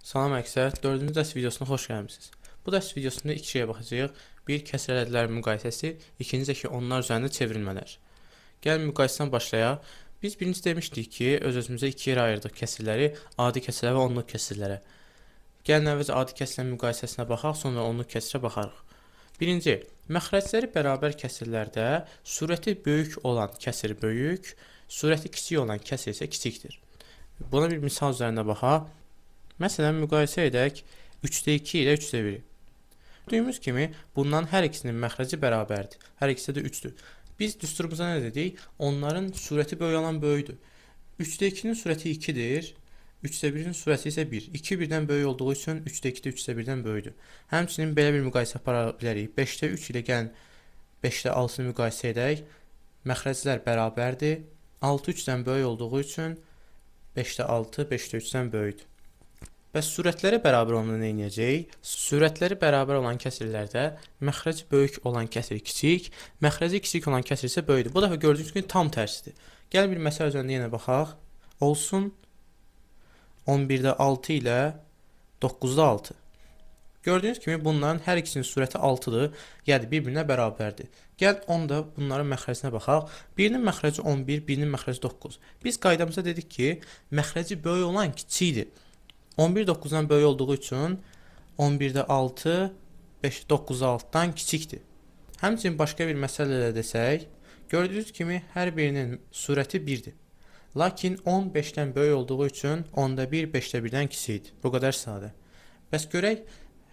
Salam əksər, 4-cü dərs videosuna xoş gəlmisiniz. Bu dərs videosunda iki şeyə baxacağıq. Bir, kəsr ədədlərin müqayisəsi, ikinci də ki, onlar üzərində çevrilmələr. Gəlin müqayisədən başlayaq. Biz birinci demişdik ki, öz-özümüzə iki yerə ayırdıq kəsrləri, adi kəsrlərə və onluq kəsrlərə. Gəlin əvvəlcə adi kəsrlərin müqayisəsinə baxaq, sonra onluq kəsrə baxarıq. Birinci, məxrəcləri bərabər kəsrlərdə surəti böyük olan kəsir böyük, surəti kiçik olan kəsir isə kiçikdir. Buna bir misal üzərində baxaq. Məsələn, müqayisə edək 3-də 2 ilə 3-də 1-i. Gördüyümüz kimi, bundan hər ikisinin məxrəci bərabərdir. Hər ikisi də 3-dür. Biz düsturumuza nə dedik? Onların surəti böyük olan böyükdür. 3-də 2-nin surəti 2-dir. 3-də 1-in surəti isə 1. 2 birdən böyük olduğu üçün 3-də 2 də 3-də 1-dən böyükdür. Həmçinin belə bir müqayisə apara bilərik. 5-də 3 ilə gəlin 5-də 6-nı müqayisə edək. Məxrəclər bərabərdir. 6 3-dən böyük olduğu üçün 5-də 6 5-də 3-dən böyükdür. Bəs surətləri bərabər olanda nə edəcəyik? Surətləri bərabər olan kəsrlərdə məxrəci böyük olan kəsir kiçik, məxrəci kiçik olan kəsir isə böyükdür. Bu dəfə gördüyünüz kimi tam tərsidir. Gəlin bir məsələ üzərində yenə baxaq. Olsun 11-də 6 ilə 9-da 6. Gördüyünüz kimi bunların hər ikisinin surəti 6-dır, yəni bir-birinə bərabərdir. Gəl onda bunların məxrəcinə baxaq. Birinin məxrəci 11, birinin məxrəci 9. Biz qaydamıza dedik ki, məxrəci böyük olan kiçikdir. 11 9-dan böyük olduğu üçün 11-də 6 5 9-da 6-dan kiçikdir. Həmçinin başqa bir məsələ ilə desək, gördüyünüz kimi hər birinin surəti 1-dir. Lakin 10 5-dən böyük olduğu üçün 10-da 1 5-də 1-dən kiçikdir. Bu qədər sadə. Bəs görək,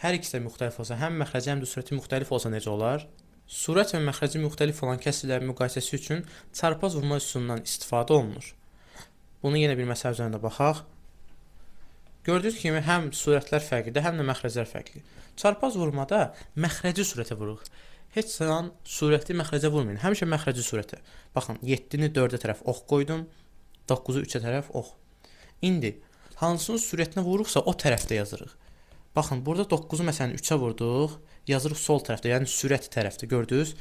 hər ikisi də müxtəlif olsa, həm məxrəci həm də surəti müxtəlif olsa necə olar? Surət və məxrəci müxtəlif olan kəsrlərin müqayisəsi üçün çarpaz vurma üsulundan istifadə olunur. Bunu yenə bir məsələ üzərində baxaq. Gördüyünüz kimi həm surətlər fərqlidir, həm də məxrəclər fərqlidir. Çarpaz vurmada məxrəci surətə vururuq. Heç zaman surəti məxrəcə vurmayın. Həmişə məxrəci surətə. Baxın, 7-ni 4-ə tərəf ox qoydum, 9-u 3-ə tərəf ox. İndi hansının surətinə vururuqsa o tərəfdə yazırıq. Baxın, burada 9-u məsələn 3-ə vurduq, yazırıq sol tərəfdə, yəni sürət tərəfdə. Gördünüz?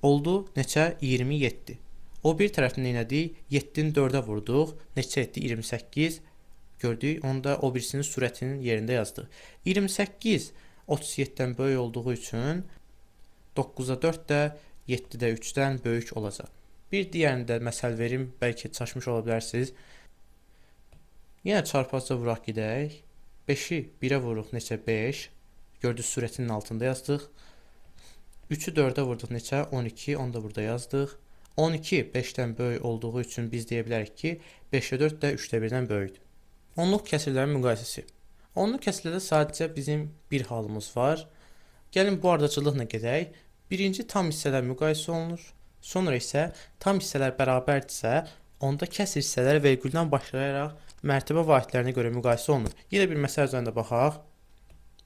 Oldu neçə? 27. O bir tərəfini elədik, 7-ni 4-ə vurduq, neçə etdi? 28. Gördük, onda o birisinin surətinin yerində yazdıq. 28 37-dən böyük olduğu üçün 9-da 4 də 7-də 3-dən böyük olacaq. Bir digərini də məsəl verim, bəlkə çaşmış ola bilərsiniz. Yenə çarpazda vuraq gedək. 5-i 1-ə vururuq, neçə? 5. Gördünüz, surətinin altında yazdıq. 3-ü 4-ə vurduq, neçə? 12. Onu da burada yazdıq. 12 5-dən böyük olduğu üçün biz deyə bilərik ki, 5-də 4 də 3-də 1-dən böyükdür. Onluq kəsirlərin müqayisəsi. Onluq kəsirlərdə sadəcə bizim bir halımız var. Gəlin bu ardıcıllıqla gedək. Birinci tam hissələr müqayisə olunur. Sonra isə tam hissələr bərabərdirsə, onda kəsr hissələr vergüldən başlayaraq mərtəbə vahidlərinə görə müqayisə olunur. Yenə bir məsələ üzərində baxaq.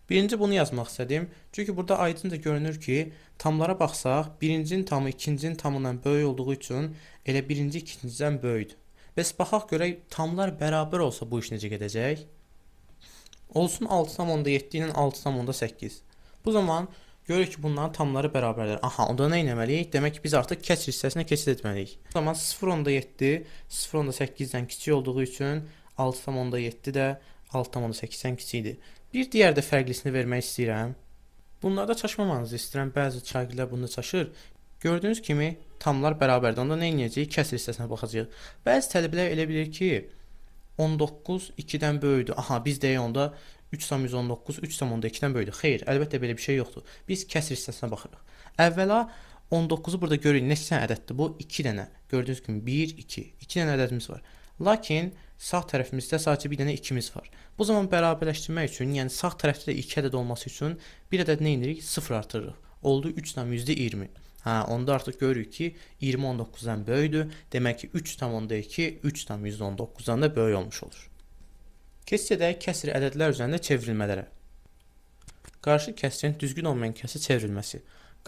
Birinci bunu yazmaq istədim. Çünki burada aydınca görünür ki, tamlara baxsaq, birincinin tamı ikincinin tamından böyük olduğu üçün elə birinci ikincidən böyükdür. Bəs baxaq görək, tamlar bərabər olsa bu iş necə gedəcək? Olsun 6,7 ilə 6,8. Bu zaman görürük ki, bunların tamları bərabərdir. Aha, onda nə etməliyik? Demək ki, biz artıq kəsr hissəsinə keçid etməliyik. O zaman 0,7 0,8-dən kiçik olduğu üçün 6,7 də 6,8-dən kiçikdir. Bir digər də fərqlisini vermək istəyirəm. Bunlarda çaşmamanızı istəyirəm. Bəzi şagirdlər bunda çaşır. Gördüyünüz kimi tamlar bərabərdir. Onda nə edəcəyik? Kəsr hissəsinə baxacağıq. Bəzi tələbələr elə bilir ki, 19 2-dən böyükdür. Aha, biz deyək onda 3,19 3,2-dən böyükdür. Xeyr, əlbəttə belə bir şey yoxdur. Biz kəsr hissəsinə baxırıq. Əvvəla 19-u burada görürük. Neçə ədəddir bu? 2 dənə. Gördüyünüz kimi 1 2. 2 dənə ədədimiz var. Lakin sağ tərəfimizdə sadəcə bir dənə 2-miz var. Bu zaman bərabərləşdirmək üçün, yəni sağ tərəfdə də 2 ədəd olması üçün bir ədəd nə edirik? 0 artırırıq. Oldu 3,20. Hə, onda artıq görürük ki, 20 19-dan böyükdür. Demək ki, 3,2 3,19-dan da böyük olmuş olur. Keçid edək kəsr ədədlər üzərində çevrilmələrə. Qarışıq kəsrin düzgün olmayan kəsrə çevrilməsi.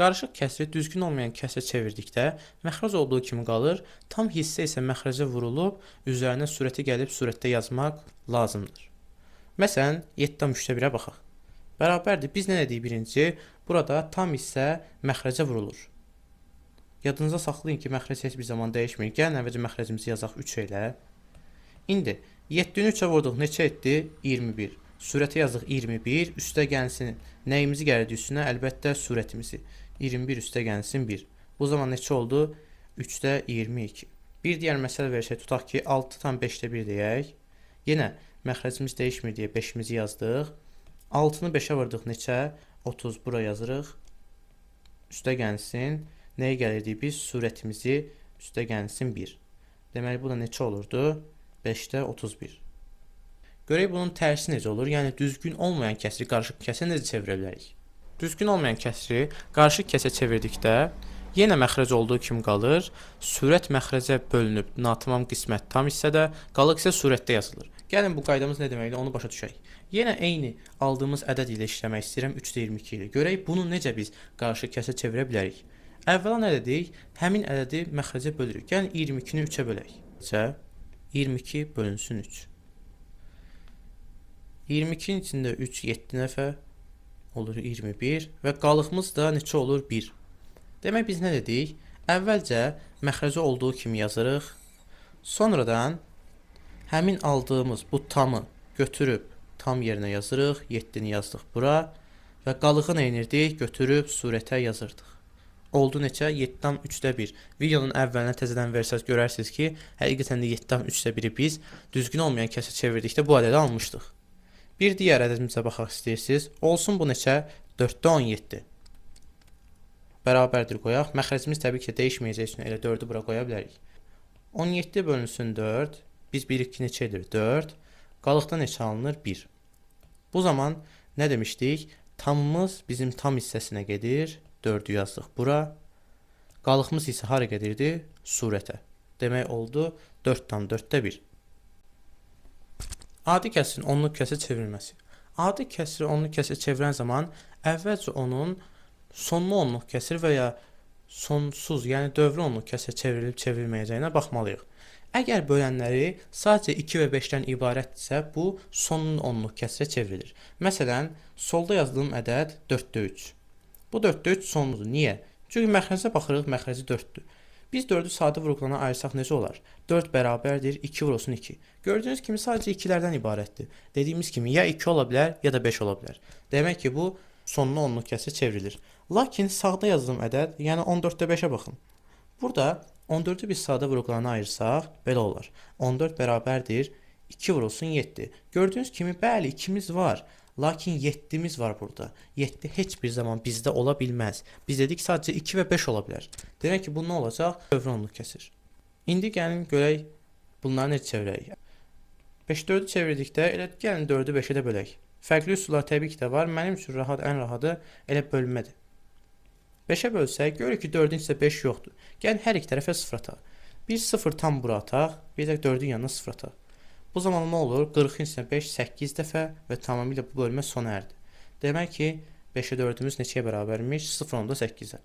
Qarışıq kəsri düzgün olmayan kəsrə çevirdikdə məxrəc olduğu kimi qalır, tam hissə isə məxrəcə vurulub, üzərinə surəti gəlib surətdə yazmaq lazımdır. Məsələn, 7,3-1-ə baxaq. Bərabərdir. Biz nə dedik birinci? Burada tam hissə məxrəcə vurulur. Yadınıza saxlayın ki, məxrəc heç bir zaman dəyişmir. Gəlin əvvəlcə məxrəcimizi yazaq 3 ilə. İndi 7-ni 3-ə vurduq, neçə etdi? 21. Surətə yazdıq 21, üstə gəlsin. Nəyimizi gəldi üstünə? Əlbəttə surətimizi. 21 üstə gəlsin 1. Bu zaman neçə oldu? 3-də 22. Bir digər məsələ versək, tutaq ki, 6 tam 5-də 1 deyək. Yenə məxrəcimiz dəyişmir deyə 5-imizi yazdıq. 6-nı 5-ə vırdıq neçə? 30 bura yazırıq. Üstə gəlsin. Nəyə gəlirdik biz? Surətimizi üstə gəlsin 1. Deməli, bu da neçə olurdu? 5-də 31. Görək bunun tərsi necə olur? Yəni, düzgün olmayan kəsri qarışıq kəsə necə çevirə bilərik? Düzgün olmayan kəsri qarışıq kəsə çevirdikdə yenə məxrəc olduğu kimi qalır. Surət məxrəcə bölünüb natamam qismət tam hissədə, qalıq isə surətdə yazılır. Gəlin bu qaydamız nə deməkdir, onu başa düşək. Yenə eyni aldığımız ədəd ilə işləmək istəyirəm 3-də 22 ilə. Görək bunu necə biz qarışıq kəsə çevirə bilərik? Əvvəla nə dedik? Həmin ədədi məxrəcə bölürük. Gəlin 22-ni 3-ə bölək. 22 bölünsün 3. 22-nin içində 3 7 dəfə olur 21 və qalıqımız da neçə olur? 1. Demək biz nə dedik? Əvvəlcə məxrəcə olduğu kimi yazırıq. Sonradan həmin aldığımız bu tamı götürüb tam yerinə yazırıq. 7-ni yazdıq bura və qalığı nə edirdik? Götürüb surətə yazırdıq. Oldu neçə? 7-dan 3-də 1. Videonun əvvəlinə təzədən versəz görərsiniz ki, həqiqətən də 7-dan 3-də 1-i biz düzgün olmayan kəsə çevirdikdə bu ədədi almışdıq. Bir digər ədədimizə baxaq istəyirsiniz. Olsun bu neçə? 4-də 17. Bərabərdir qoyaq. Məxrəcimiz təbii ki, dəyişməyəcək üçün elə 4-ü bura qoya bilərik. 17 bölünsün 4. Biz 1-2 neçədir? 4. Qalıqda neçə alınır? 1. Bu zaman nə demişdik? Tamımız bizim tam hissəsinə gedir. 4-ü yazdıq bura. Qalıqımız isə hara gedirdi? Surətə. Demək oldu 4-dan 4-də 1. Adi kəsrin onluq kəsə çevrilməsi. Adi kəsri onluq kəsə çevirən zaman əvvəlcə onun sonlu onluq kəsir və ya sonsuz, yəni dövrü onluq kəsə çevrilib çevrilməyəcəyinə baxmalıyıq. Əgər bölənləri sadəcə 2 və 5-dən ibarətdirsə, bu sonlu onluq kəsrə çevrilir. Məsələn, solda yazdığım ədəd 4-də 3. Bu 4-də 3 sonludur. Niyə? Çünki məxrəcə baxırıq, məxrəci 4-dür. Biz 4-ü sadə vurğulana ayırsaq necə olar? 4 bərabərdir 2 vurulsun 2. Gördüyünüz kimi sadəcə 2-lərdən ibarətdir. Dediyimiz kimi ya 2 ola bilər, ya da 5 ola bilər. Demək ki, bu sonlu onluq kəsə çevrilir. Lakin sağda yazdığım ədəd, yəni 14-də 5-ə baxın. Burada 14-ü biz sadə vurğulana ayırsaq belə olar. 14 bərabərdir 2 vurulsun 7. Gördüyünüz kimi bəli 2-miz var. Lakin 7-miz var burada. 7 heç bir zaman bizdə ola bilməz. Biz dedik sadəcə 2 və 5 ola bilər. Demək ki, bu nə olacaq? Dövrü onluq kəsir. İndi gəlin görək bunları necə çevirək. 5-4-ü çevirdikdə elə gəlin 4-ü 5-ə də bölək. Fərqli üsullar təbii ki də var. Mənim üçün ən rahatı elə bölmədir. 5-ə bölsək, görürük ki 4-ün isə 5 yoxdur. Gəlin hər iki tərəfə 0 ataq. Bir 0 tam bura ataq, bir də 4-ün yanına 0 ataq. Bu zaman nə olur? 40-ın içində 5 8 dəfə və tamamilə bu bölmə sona erdi. Demək ki, 5-ə 4-ümüz neçəyə bərabərmiş? 0.8-ə.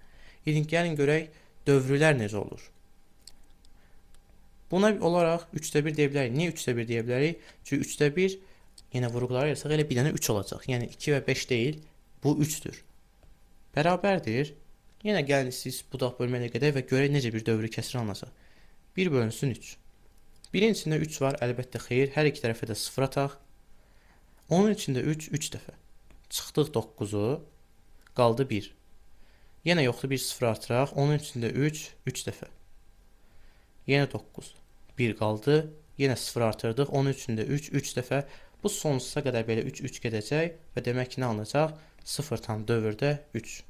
İndi gəlin görək dövrülər necə olur. Buna olaraq 3-də 1 deyə bilərik. Niyə 3-də 1 deyə bilərik? Çünki 3-də 1 yenə vurğulara yazsaq elə bir dənə 3 olacaq. Yəni 2 və 5 deyil, bu 3-dür. Bərabərdir. Yenə gəlin siz budaq bölmə ilə gedək və görək necə bir dövrü kəsir alınacaq. 1 bölünsün 3. Birin içində 3 var, əlbəttə xeyir. Hər iki tərəfə də 0 ataq. Onun içində 3 dəfə. Çıxdıq 9-u, qaldı 1. Yenə yoxdur, bir 0 artıraq. Onun içində 3 dəfə. Yenə 9. 1 qaldı. Yenə 0 artırdıq. Onun içində 3 dəfə. Bu sonsuza qədər belə 3 gedəcək və demək ki, nə alınacaq? 0 tam dövrdə 3.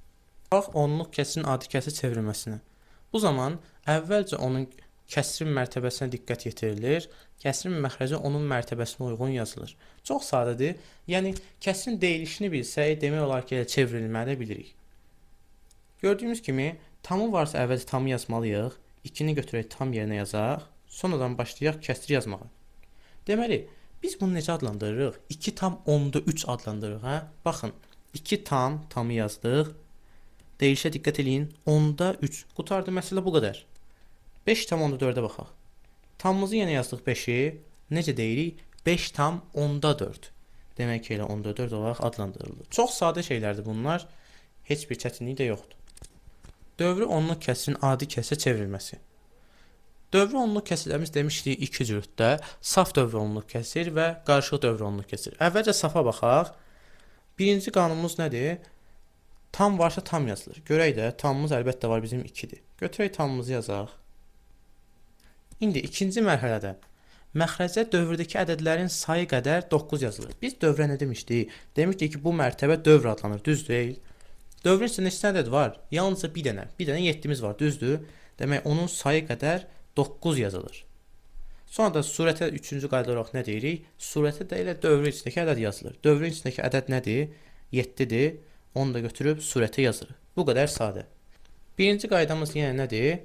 Bax, onluq kəsirin adi kəsə çevrilməsinə. Bu zaman əvvəlcə onun kəsrin mərtəbəsinə diqqət yetirilir. Kəsrin məxrəci onun mərtəbəsinə uyğun yazılır. Çox sadədir. Yəni, kəsrin deyilişini bilsək, demək olar ki, çevrilməli bilirik. Gördüyümüz kimi, tamı varsa əvvəlcə tamı yazmalıyıq. 2-ni götürək tam yerinə yazaq. Sonradan başlayaq kəsri yazmağa. Deməli, biz bunu necə adlandırırıq? 2 tam 10-da 3 adlandırırıq. Hə? Baxın, 2 tamı yazdıq. Deyilişə diqqət edin. 10-da 3. Qutardı məsələ bu qədər. 5 tam 10-da 4-ə baxaq. Tamımızı yenə yazdıq 5-i. Necə deyirik? 5 tam 10-da 4. Demək ki, elə 10-da 4 olaraq adlandırılır. Çox sadə şeylərdir bunlar. Heç bir çətinliyi də yoxdur. Dövrü onluq kəsrin adi kəsə çevrilməsi. Dövr onluq kəsirlərimiz demişdik iki cürddə. Saf dövr onluq kəsir və qarışıq dövr onluq kəsir. Əvvəlcə safa baxaq. Birinci qanunumuz nədir? Tam varsa tam yazılır. Görək də, tamımız əlbəttə var bizim 2-dir. Götürək tamımızı yazaq. İndi ikinci mərhələdə məxrəcə dövrdəki ədədlərin sayı qədər 9 yazılır. Biz dövrə nə demişdik? Demişdik ki, bu mərtəbə dövr adlanır, düz deyil. Dövrün içində neçə ədəd var? Yalnızca bir dənə 7-miz var, düzdür? Demək, onun sayı qədər 9 yazılır. Sonra da surətə üçüncü qayda olaraq nə deyirik? Surətə də elə dövrün içindəki ədəd yazılır. Dövrün içindəki ədəd nədir? 7-dir. Onu da götürüb surətə yazırıq. Bu qədər sadə. Birinci qaydamız yenə nədir?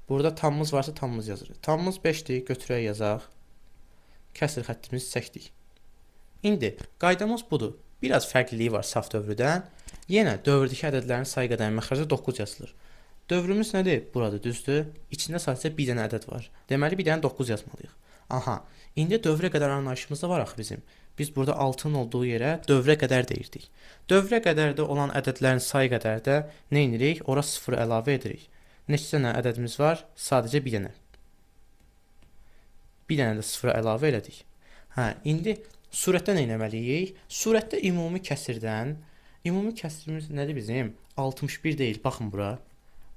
Burada tamımız varsa tamımız yazırıq. Tamımız 5-dir, götürək yazaq. Kəsr xəttimizi çəkdik. İndi qaydamız budur. Biraz fərqliliyi var saf dövrdən. Yenə dövrdəki ədədlərin sayı qədər məxrəcə 9 yazılır. Dövrümüz nədir? Burada düzdür. İçində sadəcə bir dənə ədəd var. Deməli bir dənə 9 yazmalıyıq. Aha, indi dövrə qədər anlayışımız da var axı bizim. Biz burada 6-nın olduğu yerə dövrə qədər deyirdik. Dövrə qədərdə olan ədədlərin sayı qədər də nə edirik? Ora 0 əlavə edirik. Neçə dənə ədədimiz var? Sadəcə bir dənə. Bir dənə də 0 əlavə elədik. Hə, indi surətdə nə etməliyik? Surətdə ümumi kəsirimiz nədir bizim? 61 deyil. Baxın bura.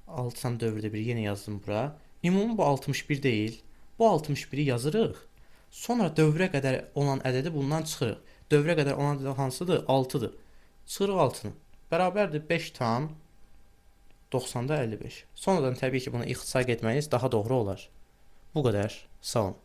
6 dövrdə bir yenə yazdım bura. Ümumi bu 61 deyil. Bu 61-i yazırıq. Sonra dövrə qədər olan ədədi bundan çıxırıq. Dövrə qədər olan ədəd hansıdır? 6-dır. Çıxırıq 6-nı. Bərabərdir 5 tam 90-da 55. Sonradan təbii ki, bunu ixtisar etməyiniz daha doğru olar. Bu qədər. Sağ olun.